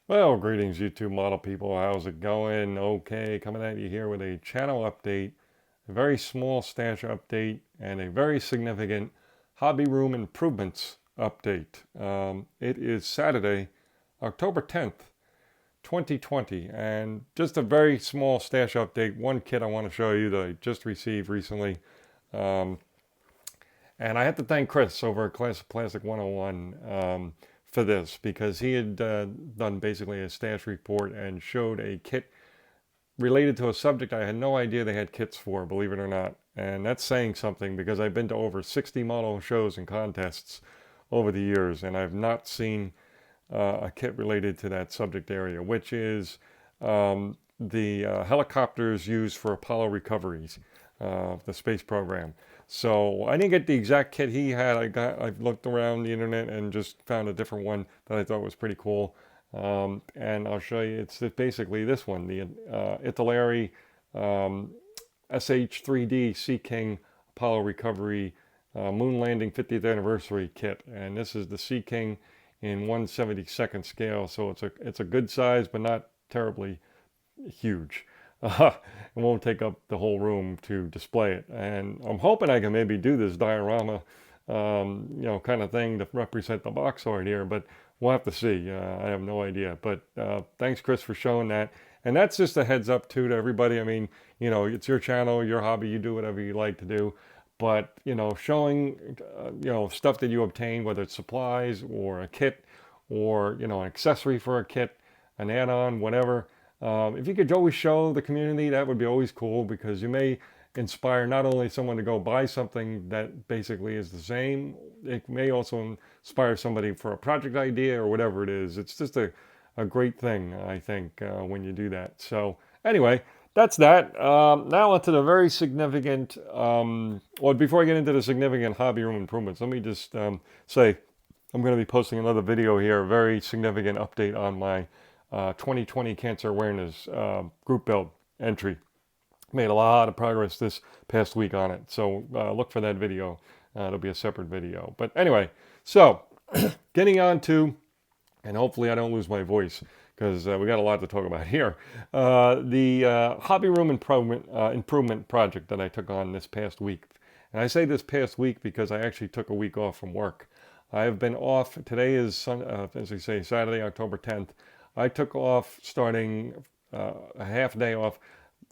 Well, greetings, YouTube model people. How's it going? Okay, coming at you here with a channel update, a very small stash update, and a very significant hobby room improvements update. It is Saturday, October 10th, 2020, and just a very small stash update. One kit I want to show you that I just received recently. Um, and I have to thank Chris over at Classic Plastic 101 for this because he had done basically a stash report and showed a kit related to a subject I had no idea they had kits for, believe it or not. And that's saying something because I've been to over 60 model shows and contests over the years, and I've not seen a kit related to that subject area, which is the helicopters used for Apollo recoveries, the space program. So I didn't get the exact kit he had. I've looked around the internet and just found a different one that I thought was pretty cool. And I'll show you. It's basically this one, the Italeri SH3D Sea King Apollo Recovery Moon Landing 50th Anniversary Kit. And this is the Sea King in 1/72nd scale, so it's a good size, but not terribly huge. It won't take up the whole room to display it, and I'm hoping I can maybe do this diorama, kind of thing to represent the box art here, but we'll have to see. I have no idea, but thanks, Chris, for showing that. And that's just a heads up too to everybody. I mean, it's your channel, your hobby, you do whatever you like to do. But showing stuff that you obtain, whether it's supplies or a kit or an accessory for a kit, an add-on, whatever. If you could always show the community, that would be always cool because you may inspire not only someone to go buy something that basically is the same, it may also inspire somebody for a project idea or whatever it is. It's just a great thing, I think, when you do that. So anyway, that's that. Now onto the very significant, well, before I get into the significant hobby room improvements, let me just say I'm going to be posting another video here, a very significant update on my 2020 cancer awareness group build entry. Made a lot of progress this past week on it, so look for that video. It'll be a separate video. But anyway, so getting on to, and hopefully I don't lose my voice because we got a lot to talk about here. The hobby room improvement project that I took on this past week. And I say this past week because I actually took a week off from work. I have been off. Today is, as we say, Saturday, October 10th. I took off starting a half day off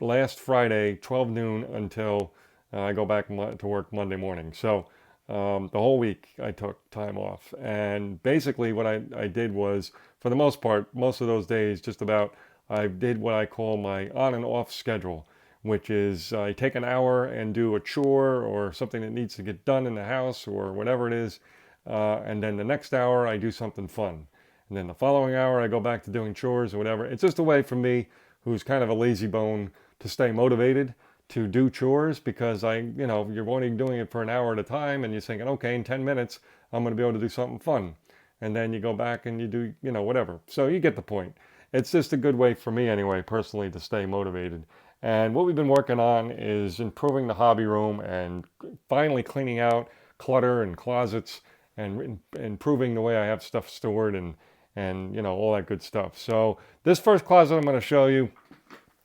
last Friday, 12 noon, until I go back to work Monday morning. So the whole week I took time off. And basically what I did was, for the most part, most of those days, just about, I did what I call my on and off schedule, which is I take an hour and do a chore or something that needs to get done in the house or whatever it is. And then the next hour I do something fun. And then the following hour I go back to doing chores or whatever. It's just a way for me, who's kind of a lazy bone, to stay motivated to do chores because you're only doing it for an hour at a time and you're thinking, okay, in 10 minutes, I'm going to be able to do something fun. And then you go back and you do, whatever. So you get the point. It's just a good way for me anyway, personally, to stay motivated. And what we've been working on is improving the hobby room and finally cleaning out clutter and closets and improving the way I have stuff stored and all that good stuff. So this first closet I'm going to show you,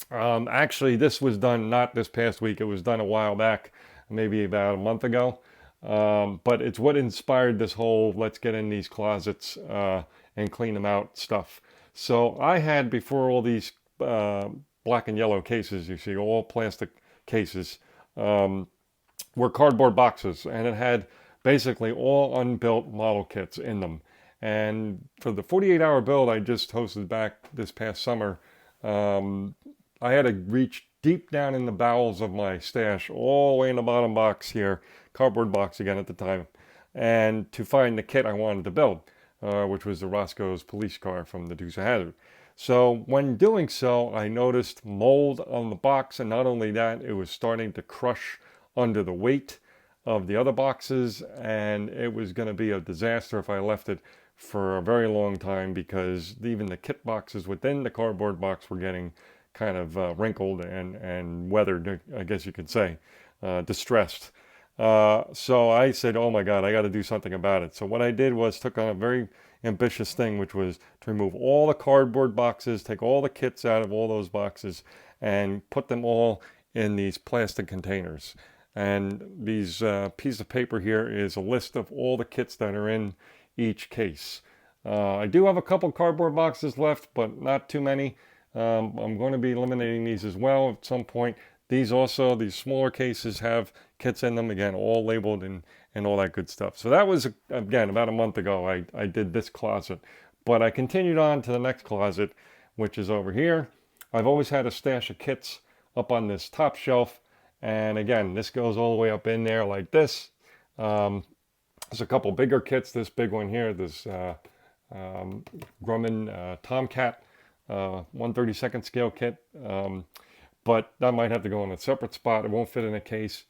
actually this was done not this past week, it was done a while back, maybe about a month ago. But it's what inspired this whole let's get in these closets and clean them out stuff. So I had, before all these black and yellow cases, you see, all plastic cases, were cardboard boxes, and it had basically all unbuilt model kits in them. And for the 48-hour build I just hosted back this past summer, I had to reach deep down in the bowels of my stash, all the way in the bottom box here, cardboard box again at the time, and to find the kit I wanted to build, which was the Roscoe's police car from the Dukes of Hazzard. So when doing so, I noticed mold on the box, and not only that, it was starting to crush under the weight of the other boxes, and it was going to be a disaster if I left it for a very long time because even the kit boxes within the cardboard box were getting kind of wrinkled and weathered, I guess you could say, distressed. So I said, oh my God, I got to do something about it. So what I did was took on a very ambitious thing, which was to remove all the cardboard boxes, take all the kits out of all those boxes, and put them all in these plastic containers. And these piece of paper here is a list of all the kits that are in each case. I do have a couple cardboard boxes left, but not too many. I'm going to be eliminating these as well at some point. These smaller cases have kits in them, again, all labeled and all that good stuff. So that was, again, about a month ago I did this closet. But I continued on to the next closet, which is over here. I've always had a stash of kits up on this top shelf. And again, this goes all the way up in there like this. There's a couple bigger kits. This big one here, this Grumman Tomcat 1/32 scale kit. But that might have to go in a separate spot. It won't fit in a case.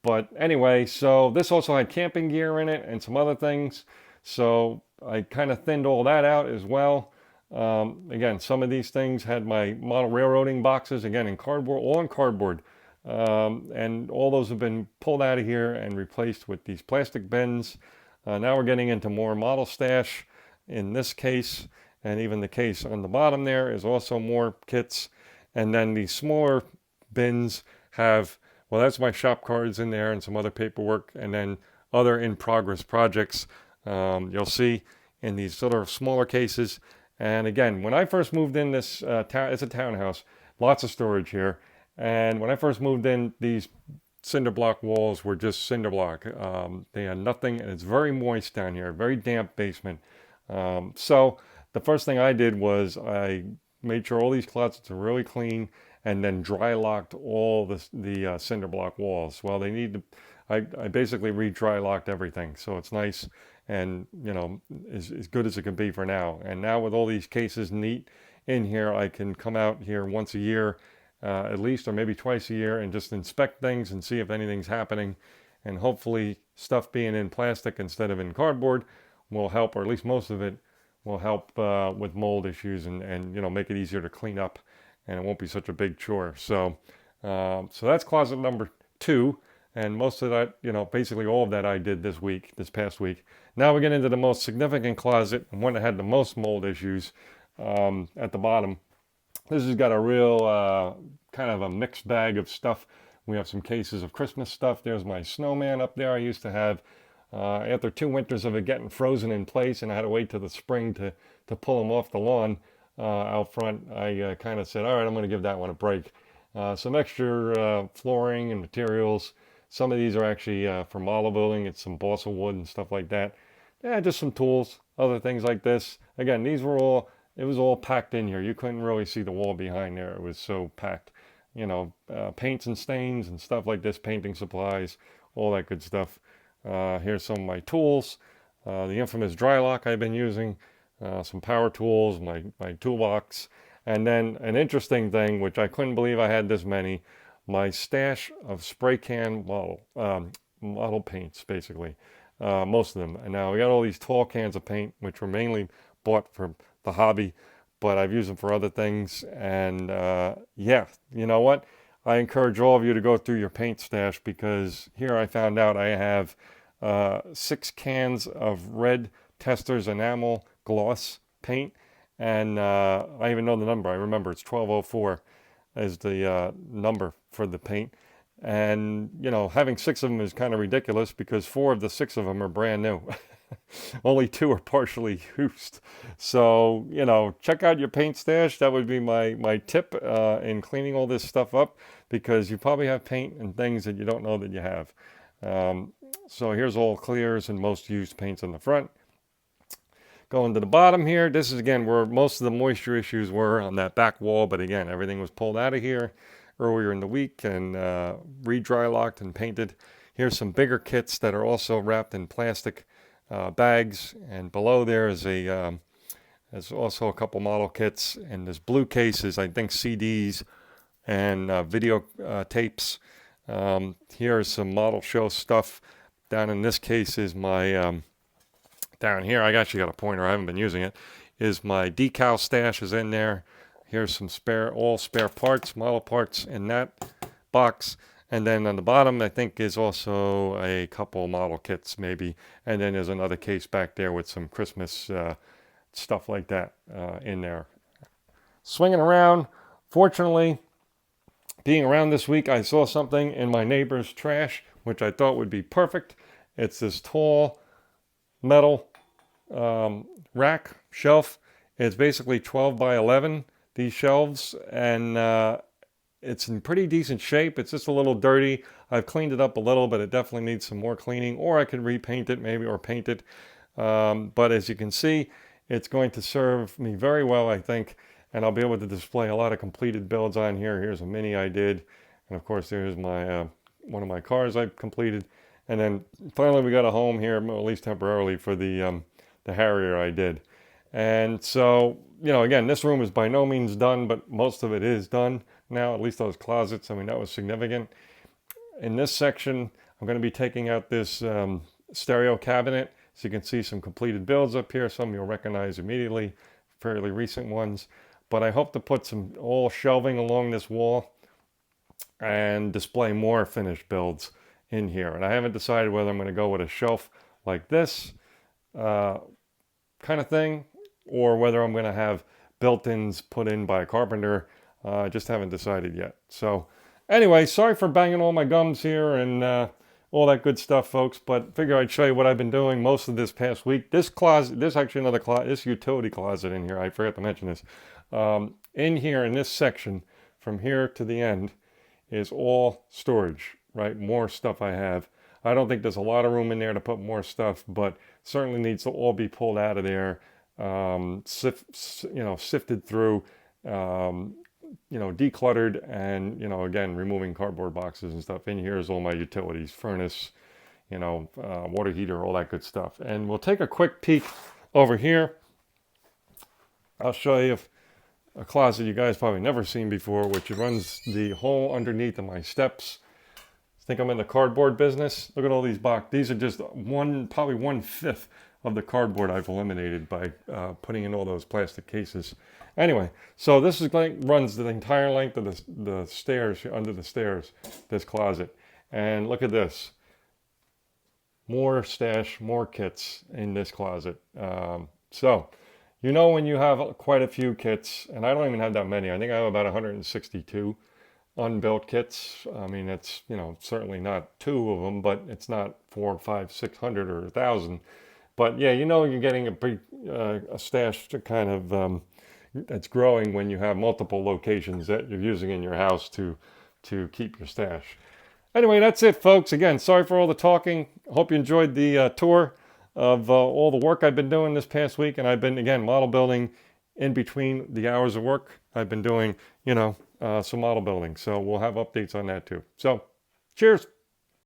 But anyway, so this also had camping gear in it and some other things. So I kind of thinned all that out as well. Again, some of these things had my model railroading boxes, again, in cardboard, all in cardboard. And all those have been pulled out of here and replaced with these plastic bins. Now we're getting into more model stash in this case, and even the case on the bottom there is also more kits. And then the smaller bins have, well, that's my shop cards in there and some other paperwork, and then other in-progress projects you'll see in these sort of smaller cases. And again, when I first moved in this town, it's a townhouse, lots of storage here. And when I first moved in, these cinder block walls were just cinder block. They had nothing, and it's very moist down here, very damp basement. So the first thing I did was I made sure all these closets are really clean, and then dry locked all the cinder block walls. Well, they need to, I basically re-dry locked everything, so it's nice and, you know, as good as it can be for now. And now with all these cases neat in here, I can come out here once a year at least, or maybe twice a year, and just inspect things and see if anything's happening. And hopefully stuff being in plastic instead of in cardboard will help, or at least most of it will help with mold issues and you know, make it easier to clean up, and it won't be such a big chore. So so that's closet number 2, and most of that, you know, basically all of that I did this past week. Now we get into the most significant closet, and one that had the most mold issues at the bottom. This has got a real kind of a mixed bag of stuff. We have some cases of Christmas stuff. There's my snowman up there I used to have. After 2 winters of it getting frozen in place, and I had to wait till the spring to pull him off the lawn out front, I kind of said, all right, I'm going to give that one a break. Some extra flooring and materials. Some of these are actually for model building. It's some balsa wood and stuff like that. Yeah, just some tools, other things like this. Again, these were all, it was all packed in here. You couldn't really see the wall behind there. It was so packed. You know, paints and stains and stuff like this, painting supplies, all that good stuff. Here's some of my tools. The infamous dry lock I've been using. Some power tools, my toolbox. And then an interesting thing, which I couldn't believe I had this many, my stash of spray can model paints, basically. Most of them. And now we got all these tall cans of paint, which were mainly bought for the hobby, but I've used them for other things. And yeah, you know what? I encourage all of you to go through your paint stash, because here I found out I have 6 cans of red Testors enamel gloss paint, and I even know the number. I remember it's 1204 is the number for the paint. And, you know, having 6 of them is kind of ridiculous, because 4 of the 6 of them are brand new. Only 2 are partially used. So, you know, check out your paint stash. That would be my tip in cleaning all this stuff up, because you probably have paint and things that you don't know that you have. So here's all clears and most used paints on the front. Going to the bottom here, this is again where most of the moisture issues were, on that back wall. But again, everything was pulled out of here earlier in the week and re-dry locked and painted. Here's some bigger kits that are also wrapped in plastic bags, and below there is there's also a couple model kits, and this blue case is, I think, CDs and video tapes. Here is some model show stuff. Down in this case is my down here, I actually got a pointer, I haven't been using it, is my decal stash is in there. Here's some all spare parts, model parts in that box. And then on the bottom, I think, is also a couple model kits maybe. And then there's another case back there with some Christmas stuff like that in there. Swinging around, fortunately, being around this week, I saw something in my neighbor's trash, which I thought would be perfect. It's this tall metal rack shelf. It's basically 12 by 11, these shelves, and it's in pretty decent shape. It's just a little dirty. I've cleaned it up a little, but it definitely needs some more cleaning, or I could repaint it maybe, or paint it. But as you can see, it's going to serve me very well, I think, and I'll be able to display a lot of completed builds on here. Here's a Mini I did, and of course there's my one of my cars I've completed, and then finally we got a home here, at least temporarily, for the Harrier I did. And so, you know, again, this room is by no means done, but most of it is done now, at least those closets. I mean, that was significant. In this section, I'm going to be taking out this stereo cabinet, so you can see some completed builds up here. Some you'll recognize immediately, fairly recent ones. But I hope to put some all shelving along this wall and display more finished builds in here. And I haven't decided whether I'm going to go with a shelf like this kind of thing, or whether I'm going to have built-ins put in by a carpenter. I just haven't decided yet. So anyway, sorry for banging all my gums here and all that good stuff, folks, but figure I'd show you what I've been doing most of this past week. This closet, this actually another closet, this utility closet in here, I forgot to mention this. In here, in this section, from here to the end, is all storage, right? More stuff I have. I don't think there's a lot of room in there to put more stuff, but certainly needs to all be pulled out of there, sifted through, decluttered, and, again, removing cardboard boxes and stuff. In here is all my utilities, furnace, water heater, all that good stuff. And we'll take a quick peek over here. I'll show you a closet you guys probably never seen before, which runs the hole underneath of my steps. Think I'm in the cardboard business. Look at all these boxes. These are just probably 1/5 of the cardboard I've eliminated by putting in all those plastic cases. Anyway, so this runs the entire length of the stairs, under the stairs, this closet. And look at this. More stash, more kits in this closet. So, when you have quite a few kits, and I don't even have that many. I think I have about 162 unbuilt kits. I mean, it's, certainly not 2 of them, but it's not 400, 500, 600 or 1,000. But yeah, you're getting a stash to kind of, that's growing when you have multiple locations that you're using in your house to keep your stash. Anyway, that's it, folks. Again, sorry for all the talking. Hope you enjoyed the tour of all the work I've been doing this past week. And I've been, again, model building in between the hours of work. I've been doing, some model building. So we'll have updates on that too. So cheers.